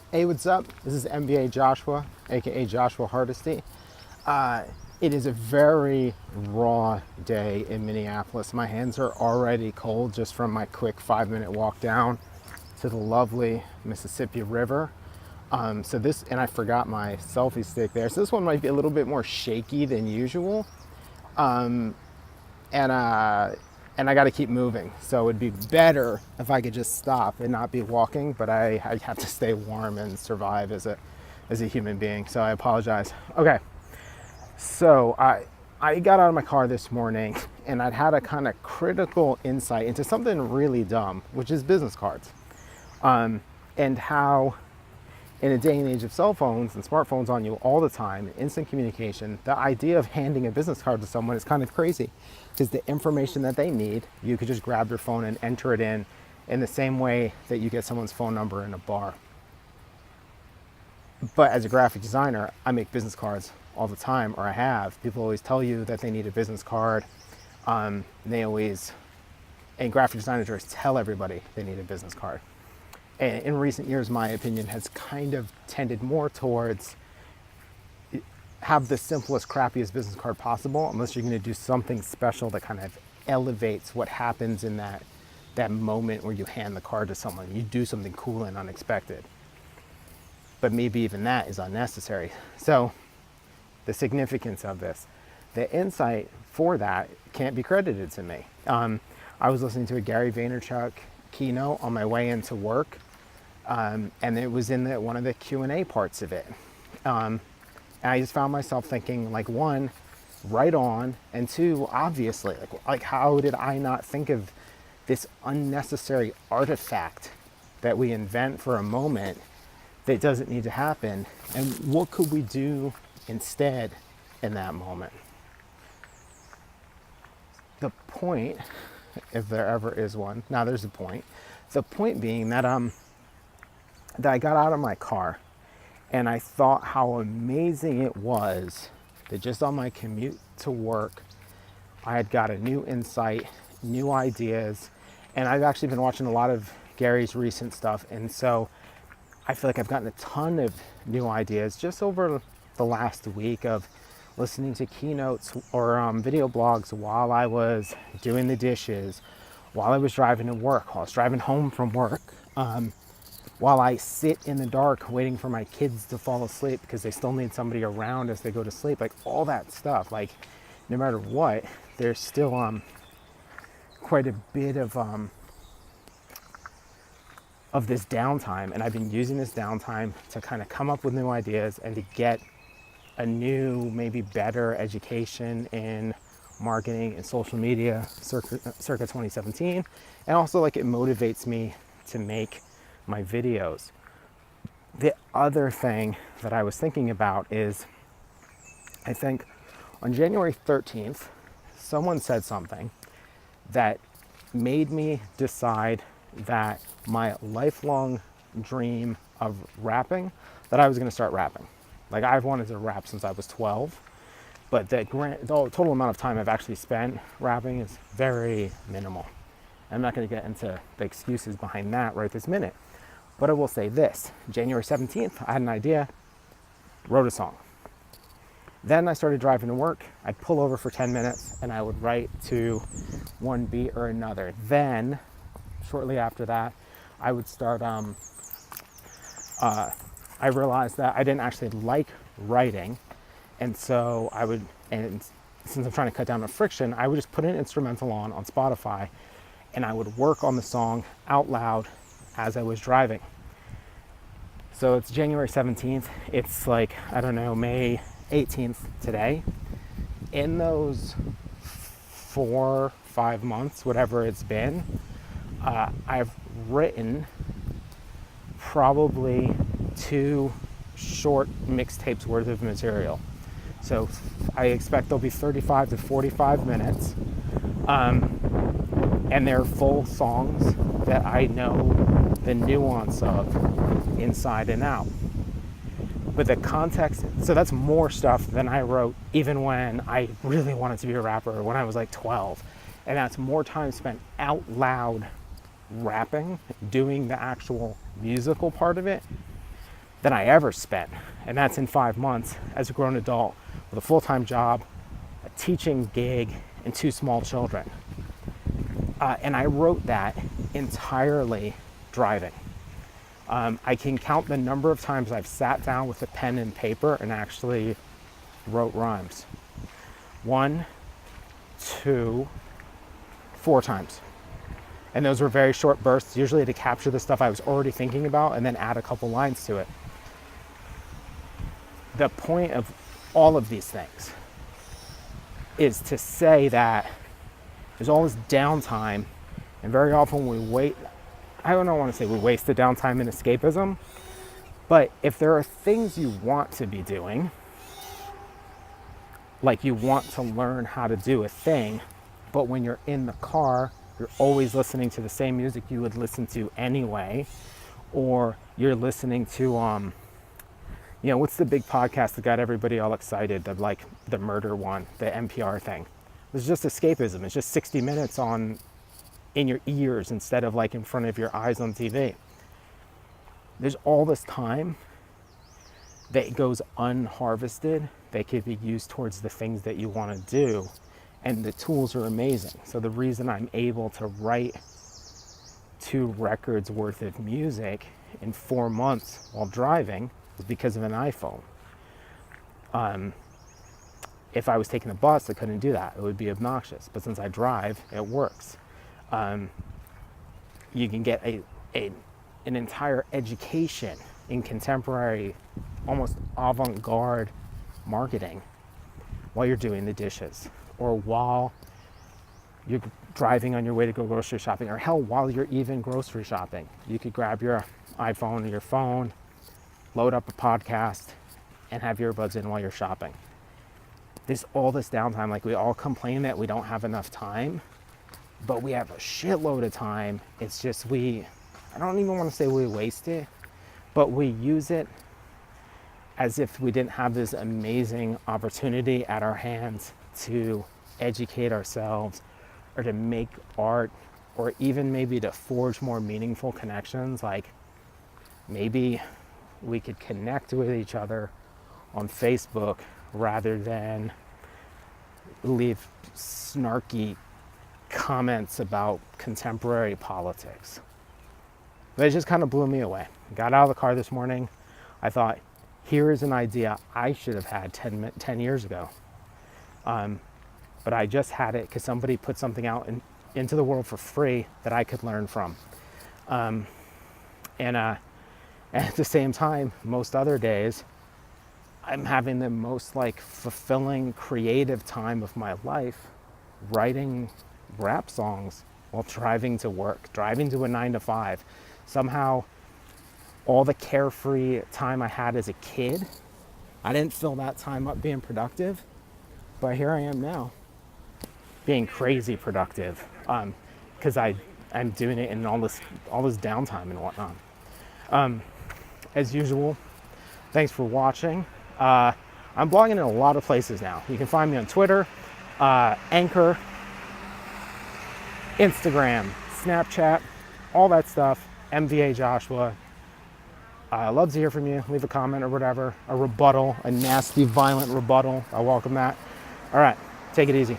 Hey, what's up? This is NBA Joshua, aka Joshua Hardesty. Uh, it is a very raw day in Minneapolis. My hands are already cold just from my quick 5-minute walk down to the lovely Mississippi River. And I forgot my selfie stick there. So this one might be a little bit more shaky than usual. And and I got to keep moving. So it'd be better if I could just stop and not be walking, but I have to stay warm and survive as a human being. So I apologize. Okay. So I got out of my car this morning and I'd had a kind of critical insight into something really dumb, which is business cards. And how in a day and age of cell phones and smartphones on you all the time, instant communication, the idea of handing a business card to someone is kind of crazy because the information that they need, you could just grab your phone and enter it in the same way that you get someone's phone number in a bar. But as a graphic designer, I make business cards all the time, or I have. People always tell you that they need a business card. And graphic designers always tell everybody they need a business card. And in recent years, my opinion has kind of tended more towards have the simplest, crappiest business card possible, unless you're going to do something special that kind of elevates what happens in that moment where you hand the card to someone. You do something cool and unexpected. But maybe even that is unnecessary. So the significance of this, the insight for that can't be credited to me. I was listening to a Gary Vaynerchuk keynote on my way into work. And it was in one of the Q&A parts of it. And I just found myself thinking, like, one, right on, and two, obviously, like how did I not think of this unnecessary artifact that we invent for a moment that doesn't need to happen, and what could we do instead in that moment? The point, if there ever is one, now there's a point. The point being that I got out of my car and I thought how amazing it was that just on my commute to work, I had got a new insight, new ideas, and I've actually been watching a lot of Gary's recent stuff, and so I feel like I've gotten a ton of new ideas just over the last week of listening to keynotes or video blogs while I was doing the dishes, while I was driving to work, while I was driving home from work, while I sit in the dark waiting for my kids to fall asleep because they still need somebody around as they go to sleep, like all that stuff. Like no matter what, there's still quite a bit of this downtime, and I've been using this downtime to kind of come up with new ideas and to get a new, maybe better education in marketing and social media circa 2017. And also, like, it motivates me to make my videos. The other thing that I was thinking about is, I think on January 13th, someone said something that made me decide that my lifelong dream of rapping, that I was going to start rapping. Like, I've wanted to rap since I was 12, but the total amount of time I've actually spent rapping is very minimal. I'm not going to get into the excuses behind that right this minute, but I will say this: January 17th, I had an idea, wrote a song. Then I started driving to work. I'd pull over for 10 minutes and I would write to one beat or another. Then, shortly after that, I would start, I realized that I didn't actually like writing. And so and since I'm trying to cut down on friction, I would just put an instrumental on Spotify and I would work on the song out loud as I was driving. So it's January 17th. It's like, I don't know, May 18th today. In those 4-5 months, whatever it's been, I've written probably 2 short mixtapes worth of material. So I expect they'll be 35 to 45 minutes. And they're full songs that I know the nuance of inside and out. But the context, so that's more stuff than I wrote even when I really wanted to be a rapper, when I was like 12. And that's more time spent out loud rapping, doing the actual musical part of it, than I ever spent. And that's in 5 months as a grown adult with a full-time job, a teaching gig, and 2 small children. And I wrote that entirely driving. I can count the number of times I've sat down with a pen and paper and actually wrote rhymes. 1, 2, 4 times. And those were very short bursts, usually to capture the stuff I was already thinking about and then add a couple lines to it. The point of all of these things is to say that there's all this downtime, and very often I don't want to say we waste the downtime in escapism, but if there are things you want to be doing, like you want to learn how to do a thing, but when you're in the car, you're always listening to the same music you would listen to anyway, or you're listening to, what's the big podcast that got everybody all excited, the murder one, the NPR thing. It's just escapism. It's just 60 minutes in your ears instead of in front of your eyes on TV. There's all this time that goes unharvested that could be used towards the things that you want to do. And the tools are amazing. So the reason I'm able to write 2 records worth of music in 4 months while driving is because of an iPhone. If I was taking a bus, I couldn't do that. It would be obnoxious. But since I drive, it works. You can get an entire education in contemporary, almost avant-garde marketing while you're doing the dishes, or while you're driving on your way to go grocery shopping, or hell, while you're even grocery shopping. You could grab your iPhone or your phone, load up a podcast, and have earbuds in while you're shopping. There's all this downtime. We all complain that we don't have enough time, but we have a shitload of time. It's just I don't even want to say we waste it, but we use it as if we didn't have this amazing opportunity at our hands to educate ourselves, or to make art, or even maybe to forge more meaningful connections. Maybe we could connect with each other on Facebook rather than leave snarky comments about contemporary politics. But it just kind of blew me away. I got out of the car this morning. I thought, here is an idea I should have had 10 years ago. But I just had it because somebody put something out into the world for free that I could learn from. And at the same time, most other days, I'm having the most fulfilling, creative time of my life writing rap songs while driving to work, driving to a 9-to-5. Somehow, all the carefree time I had as a kid, I didn't fill that time up being productive, but here I am now, being crazy productive, because I'm doing it in all this downtime and whatnot. As usual, thanks for watching. I'm blogging in a lot of places now. You can find me on Twitter, Anchor, Instagram, Snapchat, all that stuff. MVA Joshua. I'd love to hear from you. Leave a comment or whatever. A rebuttal, a nasty, violent rebuttal. I welcome that. All right, take it easy.